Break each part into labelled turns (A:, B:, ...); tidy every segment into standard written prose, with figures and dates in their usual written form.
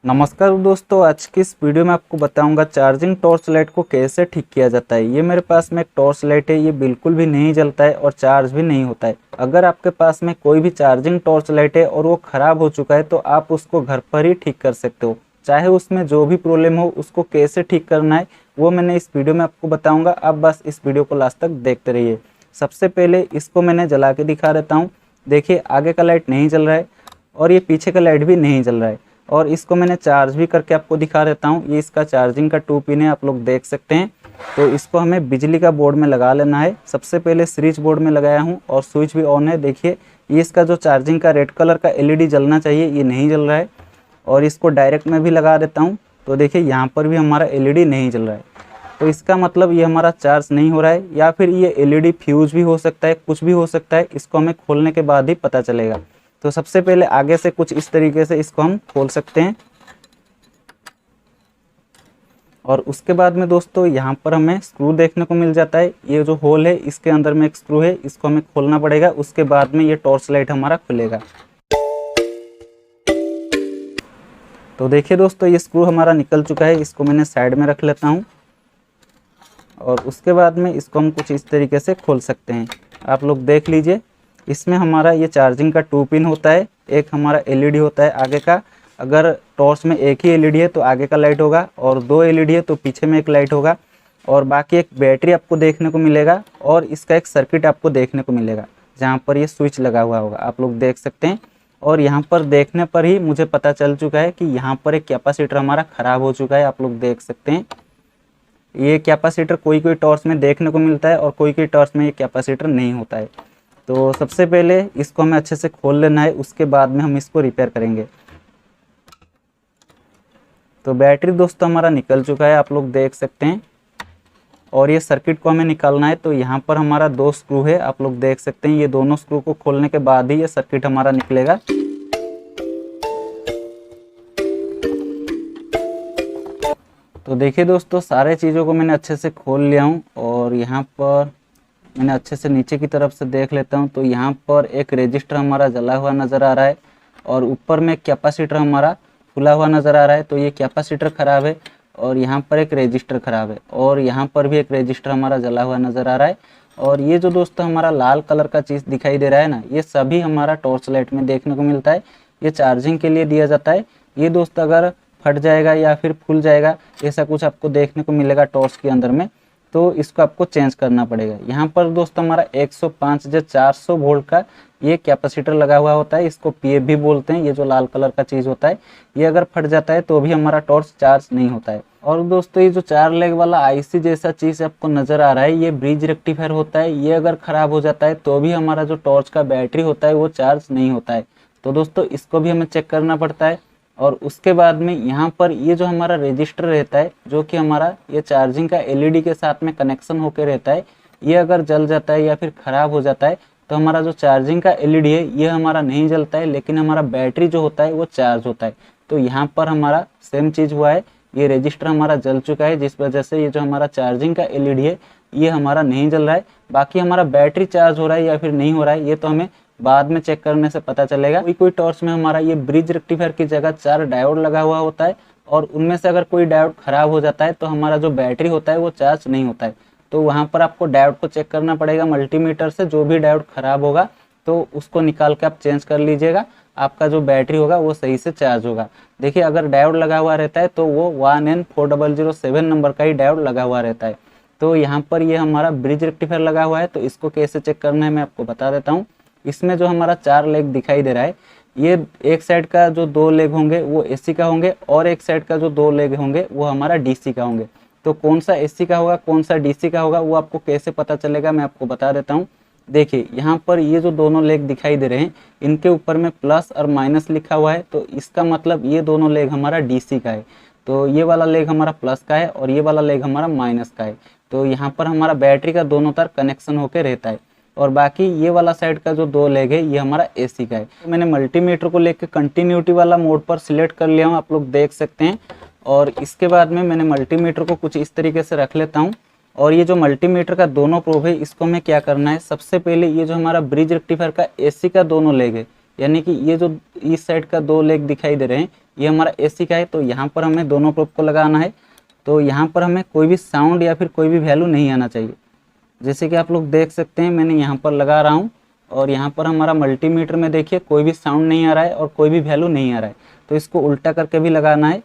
A: नमस्कार दोस्तों, आज की इस वीडियो में आपको बताऊंगा चार्जिंग टॉर्च लाइट को कैसे ठीक किया जाता है। ये मेरे पास में एक टॉर्च लाइट है, ये बिल्कुल भी नहीं जलता है और चार्ज भी नहीं होता है। अगर आपके पास में कोई भी चार्जिंग टॉर्च लाइट है और वो ख़राब हो चुका है तो आप उसको घर पर ही ठीक कर सकते हो। चाहे उसमें जो भी प्रॉब्लम हो, उसको कैसे ठीक करना है वो मैंने इस वीडियो में आपको बताऊँगा। आप बस इस वीडियो को लास्ट तक देखते रहिए। सबसे पहले इसको मैंने जला के दिखा देता हूँ। देखिए, आगे का लाइट नहीं जल रहा है और ये पीछे का लाइट भी नहीं जल रहा है। और इसको मैंने चार्ज भी करके आपको दिखा देता हूँ। ये इसका चार्जिंग का 2 पिन है, आप लोग देख सकते हैं। तो इसको हमें बिजली का बोर्ड में लगा लेना है। सबसे पहले स्विच बोर्ड में लगाया हूँ और स्विच भी ऑन है। देखिए, ये इसका जो चार्जिंग का रेड कलर का एलईडी जलना चाहिए, ये नहीं जल रहा है। और इसको डायरेक्ट में भी लगा देता हूँ। तो देखिए, यहाँ पर भी हमारा एलईडी नहीं जल रहा है। तो इसका मतलब ये हमारा चार्ज नहीं हो रहा है, या फिर ये एलईडी फ्यूज भी हो सकता है, कुछ भी हो सकता है। इसको हमें खोलने के बाद ही पता चलेगा। तो सबसे पहले आगे से कुछ इस तरीके से इसको हम खोल सकते हैं। और उसके बाद में दोस्तों यहाँ पर हमें स्क्रू देखने को मिल जाता है। ये जो होल है, इसके अंदर में एक स्क्रू है, इसको हमें खोलना पड़ेगा। उसके बाद में ये टॉर्च लाइट हमारा खुलेगा। तो देखिए दोस्तों, ये स्क्रू हमारा निकल चुका है। इसको मैंने साइड में रख लेता हूँ और उसके बाद में इसको हम कुछ इस तरीके से खोल सकते हैं। आप लोग देख लीजिए, इसमें हमारा ये चार्जिंग का 2 पिन होता है, एक हमारा एलईडी होता है आगे का। अगर टॉर्च में एक ही एलईडी है तो आगे का लाइट होगा, और 2 एलईडी है तो पीछे में एक लाइट होगा। और बाकी एक बैटरी आपको देखने को मिलेगा, और इसका एक सर्किट आपको देखने को मिलेगा जहाँ पर ये स्विच लगा हुआ होगा, आप लोग देख सकते हैं। और यहाँ पर देखने पर ही मुझे पता चल चुका है कि यहाँ पर एक कैपेसिटर हमारा ख़राब हो चुका है, आप लोग देख सकते हैं। ये कैपेसिटर कोई कोई टॉर्च में देखने को मिलता है और कोई कोई टॉर्च में ये कैपेसिटर नहीं होता है। तो सबसे पहले इसको हमें अच्छे से खोल लेना है, उसके बाद में हम इसको रिपेयर करेंगे। तो बैटरी दोस्तों हमारा निकल चुका है, आप लोग देख सकते हैं। और ये सर्किट को हमें निकालना है। तो यहाँ पर हमारा 2 स्क्रू है, आप लोग देख सकते हैं। ये दोनों स्क्रू को खोलने के बाद ही ये सर्किट हमारा निकलेगा। तो देखिए दोस्तों, सारे चीज़ों को मैंने अच्छे से खोल लिया हूँ। और यहाँ पर मैंने अच्छे से नीचे की तरफ से देख लेता हूँ। तो यहाँ पर एक रेजिस्टर हमारा जला हुआ नज़र आ रहा है, और ऊपर में एक कैपेसिटर हमारा खुला हुआ नज़र आ रहा है। तो ये कैपेसिटर ख़राब है, और यहाँ पर एक रेजिस्टर ख़राब है, और यहाँ पर भी एक रेजिस्टर हमारा जला हुआ नज़र आ रहा है। और ये जो दोस्तों हमारा लाल कलर का चीज़ दिखाई दे रहा है ना, ये सभी हमारा टॉर्च लाइट में देखने को मिलता है। ये चार्जिंग के लिए दिया जाता है। ये दोस्त अगर फट जाएगा या फिर फूल जाएगा, ऐसा कुछ आपको देखने को मिलेगा टॉर्च के अंदर में, तो इसको आपको चेंज करना पड़ेगा। यहाँ पर दोस्तों हमारा 105 या 400 वोल्ट का ये कैपेसिटर लगा हुआ होता है। इसको पीएफ भी बोलते हैं। ये जो लाल कलर का चीज़ होता है, ये अगर फट जाता है तो भी हमारा टॉर्च चार्ज नहीं होता है। और दोस्तों, ये जो 4 लेग वाला आईसी जैसा चीज़ आपको नज़र आ रहा है, ये ब्रिज रेक्टिफायर होता है। ये अगर ख़राब हो जाता है तो भी हमारा जो टॉर्च का बैटरी होता है वो चार्ज नहीं होता है। तो दोस्तों, इसको भी हमें चेक करना पड़ता है। और उसके बाद में यहाँ पर ये जो हमारा रजिस्टर रहता है, जो कि हमारा ये चार्जिंग का एलईडी के साथ में कनेक्शन होकर रहता है, ये अगर जल जाता है या फिर ख़राब हो जाता है तो हमारा जो चार्जिंग का एलईडी है ये हमारा नहीं जलता है, लेकिन हमारा बैटरी जो होता है वो चार्ज होता है। तो यहाँ पर हमारा सेम चीज़ हुआ है। ये रजिस्टर हमारा जल चुका है, जिस वजह से ये जो हमारा चार्जिंग का एलईडी है ये हमारा नहीं जल रहा है। बाकी हमारा बैटरी चार्ज हो रहा है या फिर नहीं हो रहा है, ये तो हमें बाद में चेक करने से पता चलेगा। कोई कोई टॉर्च में हमारा ये ब्रिज रेक्टिफायर की जगह 4 डायोड लगा हुआ होता है, और उनमें से अगर कोई डायोड खराब हो जाता है तो हमारा जो बैटरी होता है वो चार्ज नहीं होता है। तो वहाँ पर आपको डायोड को चेक करना पड़ेगा मल्टीमीटर से। जो भी डायोड खराब होगा तो उसको निकाल के आप चेंज कर लीजिएगा, आपका जो बैटरी होगा वो सही से चार्ज होगा। देखिए, अगर डायोड लगा हुआ रहता है तो वो 1N4007 नंबर का ही डायोड लगा हुआ रहता है। तो यहाँ पर ये हमारा ब्रिज रेक्टिफायर लगा हुआ है। तो इसको कैसे चेक करना है मैं आपको बता देता हूँ। इसमें जो हमारा 4 लेग दिखाई दे रहा है, ये एक साइड का जो 2 लेग होंगे वो एसी का होंगे, और एक साइड का जो 2 लेग होंगे वो हमारा डीसी का होंगे। तो कौन सा एसी का होगा कौन सा डीसी का होगा वो आपको कैसे पता चलेगा मैं आपको बता देता हूँ। देखिए, यहाँ पर ये जो दोनों लेग दिखाई दे रहे हैं, इनके ऊपर में प्लस और माइनस लिखा हुआ है। तो इसका मतलब ये दोनों लेग हमारा डीसी का है। तो ये वाला लेग हमारा प्लस का है और ये वाला लेग हमारा माइनस का है। तो यहाँ पर हमारा बैटरी का दोनों तरफ कनेक्शन होकर रहता है। और बाकी ये वाला साइड का जो 2 लेग है ये हमारा एसी का है। तो मैंने मल्टीमीटर को लेकर कंटिन्यूटी वाला मोड पर सिलेक्ट कर लिया हूँ, आप लोग देख सकते हैं। और इसके बाद में मैंने मल्टीमीटर को कुछ इस तरीके से रख लेता हूँ। और ये जो मल्टीमीटर का दोनों प्रोब है, इसको हमें क्या करना है, सबसे पहले ये जो हमारा ब्रिज रेक्टिफायर का एसी का दोनों लेग है यानी कि ये जो इस साइड का 2 लेग दिखाई दे रहे हैं ये हमारा AC का है। तो यहाँ पर हमें दोनों प्रोब को लगाना है। तो यहाँ पर हमें कोई भी साउंड या फिर कोई भी वैल्यू नहीं आना चाहिए। जैसे कि आप लोग देख सकते हैं मैंने यहाँ पर लगा रहा हूँ और यहाँ पर हमारा मल्टीमीटर में देखिए कोई भी साउंड नहीं आ रहा है और कोई भी वैल्यू नहीं आ रहा है। तो इसको उल्टा करके भी लगाना है।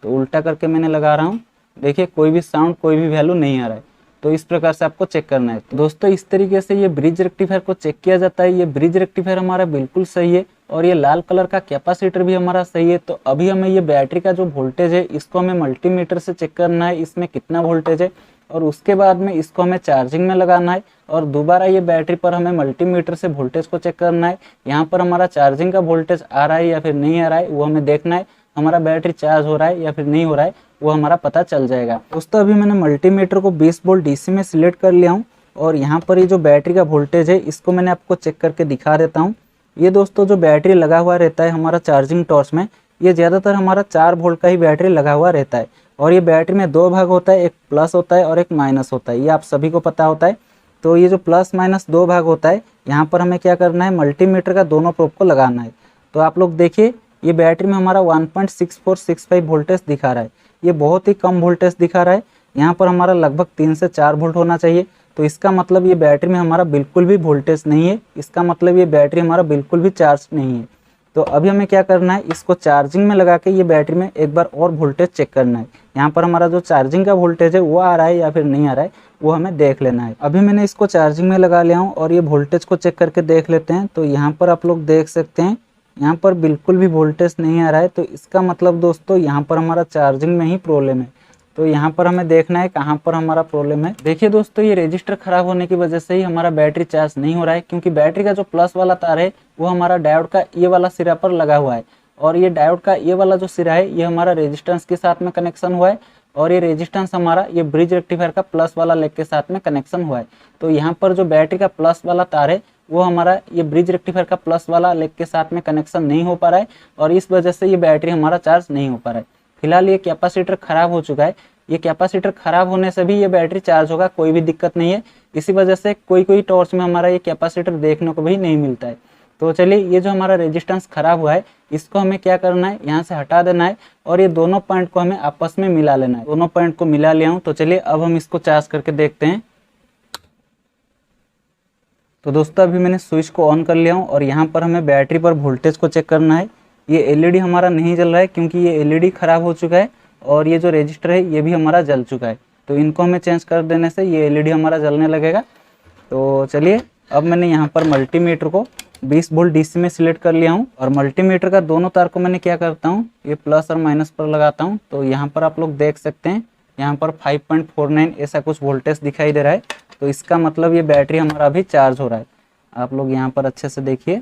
A: तो उल्टा करके मैंने लगा रहा हूँ, देखिए कोई भी साउंड कोई भी वैल्यू नहीं आ रहा है। तो इस प्रकार से आपको चेक करना है। तो दोस्तों इस तरीके से ये ब्रिज रेक्टिफायर को चेक किया जाता है। ये ब्रिज रेक्टिफायर हमारा बिल्कुल सही है और ये लाल कलर का कैपेसिटर भी हमारा सही है। तो अभी हमें ये बैटरी का जो वोल्टेज है इसको हमें मल्टीमीटर से चेक करना है, इसमें कितना वोल्टेज है, और उसके बाद में इसको हमें चार्जिंग में लगाना है और दोबारा ये बैटरी पर हमें मल्टीमीटर से वोल्टेज को चेक करना है। यहाँ पर हमारा चार्जिंग का वोल्टेज आ रहा है या फिर नहीं आ रहा है वो हमें देखना है। हमारा बैटरी चार्ज हो रहा है या फिर नहीं हो रहा है वो हमारा पता चल जाएगा। दोस्तों अभी मैंने मल्टीमीटर को 20 वोल्ट DC में सिलेक्ट कर लिया हूँ और यहाँ पर ये जो बैटरी का वोल्टेज है इसको मैंने आपको चेक करके दिखा देता हूँ। ये दोस्तों जो बैटरी लगा हुआ रहता है हमारा चार्जिंग टॉर्च में, ये ज़्यादातर हमारा 4 वोल्ट का ही बैटरी लगा हुआ रहता है। और ये बैटरी में 2 भाग होता है, एक प्लस होता है और एक माइनस होता है, ये आप सभी को पता होता है। तो ये जो प्लस माइनस 2 भाग होता है यहाँ पर हमें क्या करना है, मल्टीमीटर का दोनों प्रोब को लगाना है। तो आप लोग देखिए ये बैटरी में हमारा 1.6465 वोल्टेज दिखा रहा है, ये बहुत ही कम वोल्टेज दिखा रहा है। यहाँ पर हमारा लगभग 3 से 4 वोल्ट होना चाहिए। तो इसका मतलब ये बैटरी में हमारा बिल्कुल भी वोल्टेज नहीं है, इसका मतलब ये बैटरी हमारा बिल्कुल भी चार्ज नहीं है। तो अभी हमें क्या करना है, इसको चार्जिंग में लगा के ये बैटरी में एक बार और वोल्टेज चेक करना है। यहाँ पर हमारा जो चार्जिंग का वोल्टेज है वो आ रहा है या फिर नहीं आ रहा है वो हमें देख लेना है। अभी मैंने इसको चार्जिंग में लगा लिया हूँ और ये वोल्टेज को चेक करके देख लेते हैं। तो यहाँ पर आप लोग देख सकते हैं यहाँ पर बिल्कुल भी वोल्टेज नहीं आ रहा है। तो इसका मतलब दोस्तों यहाँ पर हमारा चार्जिंग में ही प्रॉब्लम है। तो यहाँ पर हमें देखना है कहाँ पर हमारा प्रॉब्लम है। देखिए दोस्तों ये रजिस्टर खराब होने की वजह से ही हमारा बैटरी चार्ज नहीं हो रहा है, क्योंकि बैटरी का जो प्लस वाला तार है वो हमारा डायोड का ये वाला सिरा पर लगा हुआ है और ये डायोड का ये वाला जो सिरा है ये हमारा रेजिस्टेंस के साथ में कनेक्शन हुआ है और ये रेजिस्टेंस हमारा ये ब्रिज रेक्टिफायर का प्लस वाला लेग के साथ में कनेक्शन हुआ है। तो यहाँ पर जो बैटरी का प्लस वाला तार है वो हमारा ये ब्रिज रेक्टिफायर का प्लस वाला लेग के साथ में कनेक्शन नहीं हो पा रहा है और इस वजह से ये बैटरी हमारा चार्ज नहीं हो पा रहा है। फिलहाल ये कैपेसिटर खराब हो चुका है, ये कैपेसिटर खराब होने से भी ये बैटरी चार्ज होगा, कोई भी दिक्कत नहीं है। इसी वजह से कोई टॉर्च में हमारा ये कैपेसिटर देखने को भी नहीं मिलता है। तो चलिए ये जो हमारा रेजिस्टेंस खराब हुआ है इसको हमें क्या करना है, यहाँ से हटा देना है और ये दोनों पॉइंट को हमें आपस में मिला लेना है। दोनों पॉइंट को मिला लिया हूँ। तो चलिए अब हम इसको चार्ज करके देखते हैं। तो दोस्तों अभी मैंने स्विच को ऑन कर लिया हूँ और यहाँ पर हमें बैटरी पर वोल्टेज को चेक करना है। ये एलईडी हमारा नहीं जल रहा है क्योंकि ये एलईडी खराब हो चुका है और ये जो रजिस्टर है ये भी हमारा जल चुका है। तो इनको हमें चेंज कर देने से ये एलईडी हमारा जलने लगेगा। तो चलिए अब मैंने यहाँ पर मल्टीमीटर को 20 वोल्ट DC में सिलेक्ट कर लिया हूँ और मल्टीमीटर का दोनों तार को मैंने क्या करता हूँ, ये प्लस और माइनस पर लगाता हूँ। तो यहाँ पर आप लोग देख सकते हैं यहाँ पर 5.49 ऐसा कुछ वोल्टेज दिखाई दे रहा है। तो इसका मतलब ये बैटरी हमारा अभी चार्ज हो रहा है। आप लोग यहाँ पर अच्छे से देखिए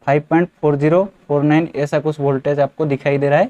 A: 5.4049 ऐसा कुछ वोल्टेज आपको दिखाई दे रहा है।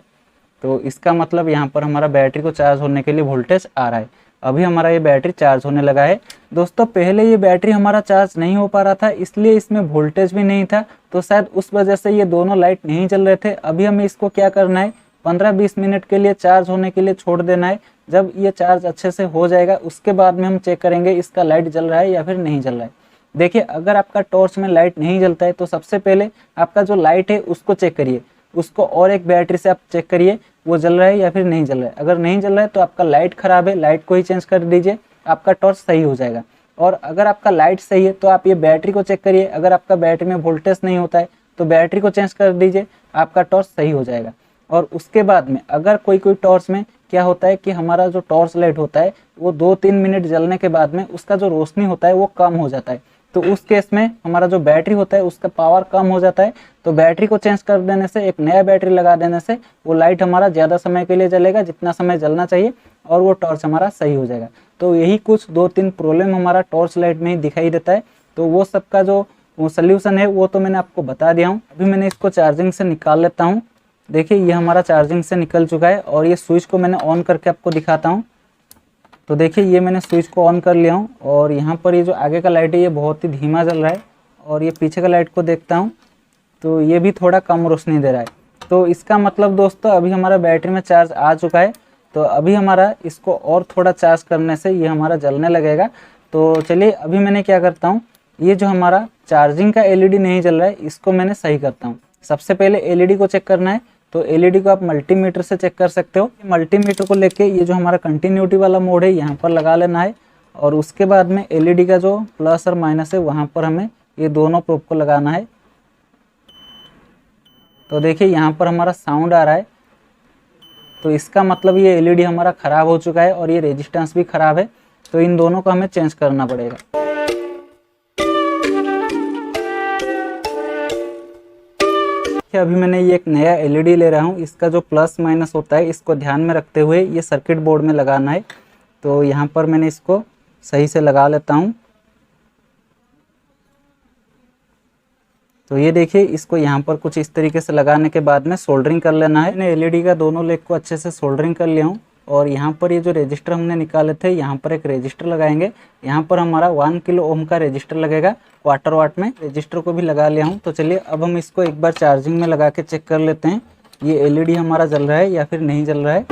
A: तो इसका मतलब यहाँ पर हमारा बैटरी को चार्ज होने के लिए वोल्टेज आ रहा है। अभी हमारा ये बैटरी चार्ज होने लगा है। दोस्तों पहले ये बैटरी हमारा चार्ज नहीं हो पा रहा था, इसलिए इसमें वोल्टेज भी नहीं था, तो शायद उस वजह से ये दोनों लाइट नहीं जल रहे थे। अभी हमें इसको क्या करना है, 15-20 मिनट के लिए चार्ज होने के लिए छोड़ देना है। जब ये चार्ज अच्छे से हो जाएगा उसके बाद में हम चेक करेंगे इसका लाइट जल रहा है या फिर नहीं जल रहा है। देखिए अगर आपका टॉर्च में लाइट नहीं जलता है तो सबसे पहले आपका जो लाइट है उसको चेक करिए, उसको और एक बैटरी से आप चेक करिए वो जल रहा है या फिर नहीं जल रहा है। अगर नहीं जल रहा है तो आपका लाइट खराब है, लाइट को ही चेंज कर दीजिए, आपका टॉर्च सही हो जाएगा। और अगर आपका लाइट सही है तो आप ये बैटरी को चेक करिए, अगर आपका बैटरी में वोल्टेज नहीं होता है तो बैटरी को चेंज कर दीजिए, आपका टॉर्च सही हो जाएगा। और उसके बाद में अगर कोई टॉर्च में क्या होता है कि हमारा जो टॉर्च लाइट होता है वो 2-3 मिनट जलने के बाद में उसका जो रोशनी होता है वो कम हो जाता है, तो उस केस में हमारा जो बैटरी होता है उसका पावर कम हो जाता है। तो बैटरी को चेंज कर देने से, एक नया बैटरी लगा देने से वो लाइट हमारा ज़्यादा समय के लिए जलेगा, जितना समय जलना चाहिए, और वो टॉर्च हमारा सही हो जाएगा। तो यही कुछ 2-3 प्रॉब्लम हमारा टॉर्च लाइट में ही दिखाई देता है। तो वो सबका जो सोल्यूशन है वो तो मैंने आपको बता दिया हूँ। अभी मैंने इसको चार्जिंग से निकाल लेता हूँ। देखिए ये हमारा चार्जिंग से निकल चुका है और ये स्विच को मैंने ऑन करके आपको दिखाता हूँ। तो देखिए ये मैंने स्विच को ऑन कर लिया हूँ और यहाँ पर ये जो आगे का लाइट है ये बहुत ही धीमा जल रहा है और ये पीछे का लाइट को देखता हूँ तो ये भी थोड़ा कम रोशनी दे रहा है। तो इसका मतलब दोस्तों अभी हमारा बैटरी में चार्ज आ चुका है। तो अभी हमारा इसको और थोड़ा चार्ज करने से ये हमारा जलने लगेगा। तो चलिए अभी मैंने क्या करता हूँ, ये जो हमारा चार्जिंग का एलईडी नहीं जल रहा है, इसको मैंने सही करता हूँ। सबसे पहले एलईडी को चेक करना है, तो एलईडी को आप मल्टीमीटर से चेक कर सकते हो। मल्टीमीटर को लेके ये जो हमारा कंटिन्यूटी वाला मोड है यहाँ पर लगा लेना है, और उसके बाद में एलईडी का जो प्लस और माइनस है वहाँ पर हमें ये दोनों प्रोब को लगाना है। तो देखिए यहाँ पर हमारा साउंड आ रहा है, तो इसका मतलब ये एलईडी हमारा ख़राब हो चुका है और ये रेजिस्टेंस भी ख़राब है, तो इन दोनों को हमें चेंज करना पड़ेगा। अभी मैंने ये एक नया एलईडी ले रहा हूँ, इसका जो प्लस माइनस होता है इसको ध्यान में रखते हुए ये सर्किट बोर्ड में लगाना है। तो यहाँ पर मैंने इसको सही से लगा लेता हूँ। तो ये देखिए, इसको यहाँ पर कुछ इस तरीके से लगाने के बाद में सोल्डरिंग कर लेना है। मैंने एलईडी का दोनों लेग को अच्छे से सोल्डरिंग कर लिया हूँ, और यहाँ पर ये जो रजिस्टर हमने निकाले थे यहाँ पर एक रजिस्टर लगाएंगे। यहाँ पर हमारा 1 किलो ओम का रजिस्टर लगेगा क्वार्टर वाट में। रजिस्टर को भी लगा लिया हूँ। तो चलिए अब हम इसको एक बार चार्जिंग में लगा के चेक कर लेते हैं, ये एलईडी हमारा जल रहा है या फिर नहीं जल रहा है।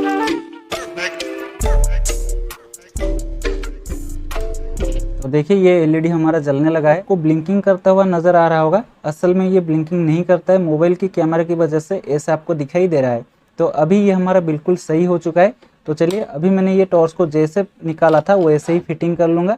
A: तो देखिए ये एलईडी हमारा जलने लगा है, को ब्लिंकिंग करता हुआ नजर आ रहा होगा। असल में ये ब्लिंकिंग नहीं करता है, मोबाइल की कैमरा की वजह से ऐसा आपको दिखाई दे रहा है। तो अभी ये हमारा बिल्कुल सही हो चुका है। तो चलिए अभी मैंने ये टॉर्च को जैसे निकाला था वैसे ही फिटिंग कर लूँगा।